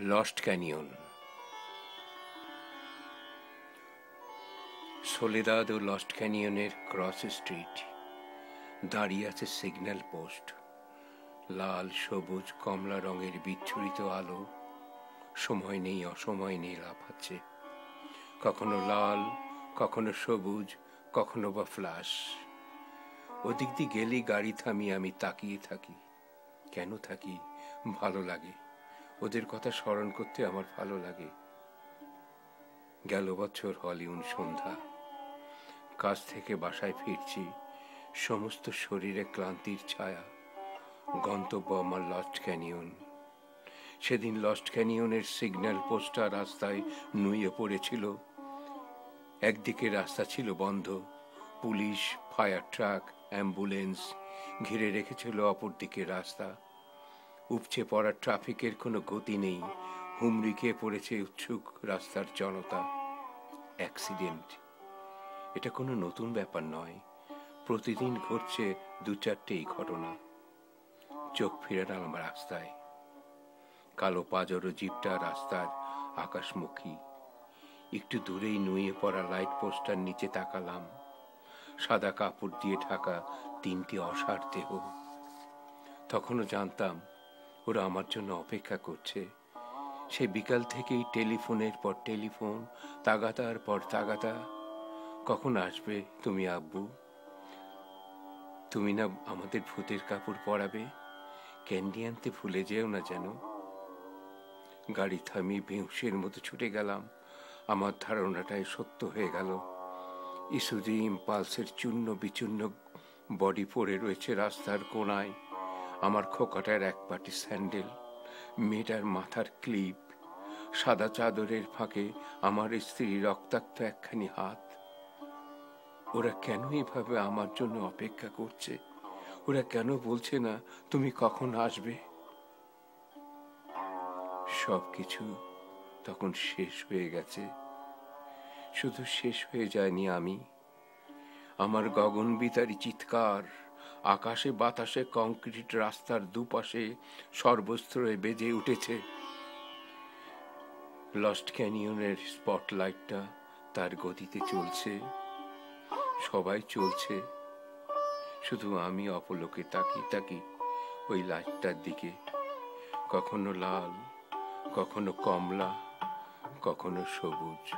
Lost canyon. Soledad ও lost ক্যানিয়নের cross street. দাঁড়িয়ে আছে সিগন্যাল পোস্ট। লাল, সবুজ, কমলা রঙের বিচ্ছুরিত আলো সময় নেই অসময় নেই লাফাচ্ছে, কখনো লাল, কখনো সবুজ, কখনো বা ফ্ল্যাশ। ওদিক দিয়ে গেলেই গাড়ি থামিয়ে আমি তাকিয়ে থাকি। কেন থাকি? ভালো লাগে। ওদের কথা স্মরণ করতে আমার ভালো লাগে। গেল বছর হলিউড সন্ধ্যা। কাজ থেকে বাসায় ফিরছি, সমস্ত শরীরে ক্লান্তির ছায়া। গন্তব্য আমার লস্ট ক্যানিয়ন। সেদিন লস্ট ক্যানিয়নের সিগন্যাল পোস্টটা রাস্তায় নুয়ে পড়েছিল। একদিকে রাস্তা ছিল বন্ধ, পুলিশ, ফায়ার ট্রাক, অ্যাম্বুলেন্স ঘিরে রেখেছিল অপর দিকে রাস্তা। উপচে পড়া ট্রাফিকের কোনো গতি নেই, হুমড়ি খেয়ে পড়েছে উৎসুক রাস্তার জনতা। অ্যাক্সিডেন্ট, এটা কোনো নতুন ব্যাপার নয়, প্রতিদিন ঘটছে দু চারটেই ঘটনা। চোখ ফিরালাম রাস্তায়। কালো পাজরো জিপটা রাস্তার আকাশমুখী। একটু দূরেই নুয়ে পড়া লাইট পোস্টার নিচে তাকালাম। সাদা কাপড় দিয়ে ঢাকা তিনটি অসাড় দেহ। তখনও জানতাম ওরা আমার জন্য অপেক্ষা করছে। সে বিকাল থেকেই টেলিফোনের পর টেলিফোন, তাগাদার পর তাগাদা। কখন আসবে তুমি আব্বু? তুমি না আমাদের ভূতের কাপড় পরাবে? ক্যান্ডি আনতে ভুলে যেও না যেন। গাড়ি থামিয়ে বেহুশের মতো ছুটে গেলাম। আমার ধারণাটাই সত্য হয়ে গেল। ইসুজি ইম্পালসের চূর্ণ বিচূর্ণ বডি পড়ে রয়েছে রাস্তার কোনায়। আমার খোকাটার এক পাটি স্যান্ডেল, মেয়েটার মাথার ক্লিপ, সাদা চাদরের ফাঁকে আমার স্ত্রীর রক্তাক্ত একখানি হাত। ওরা কেন এভাবে আমার জন্য অপেক্ষা করছে? ওরা কেন বলছে না তুমি কখন আসবে? সবকিছু তখন শেষ হয়ে গেছে। শুধু শেষ হয়ে যায়নি আমি। আমার গগনবিতারী চিৎকার আকাশে বাতাসে কংক্রিট রাস্তার দুপাশে সর্বস্ত্রে বেজে উঠেছে। লস্ট ক্যানিয়নের স্পটলাইটটা তার গতিতে চলছে। সবাই চলছে, শুধু আমি অপলোকে তাকি ওই লাইটটার দিকে। কখনো লাল, কখনো কমলা, কখনো সবুজ।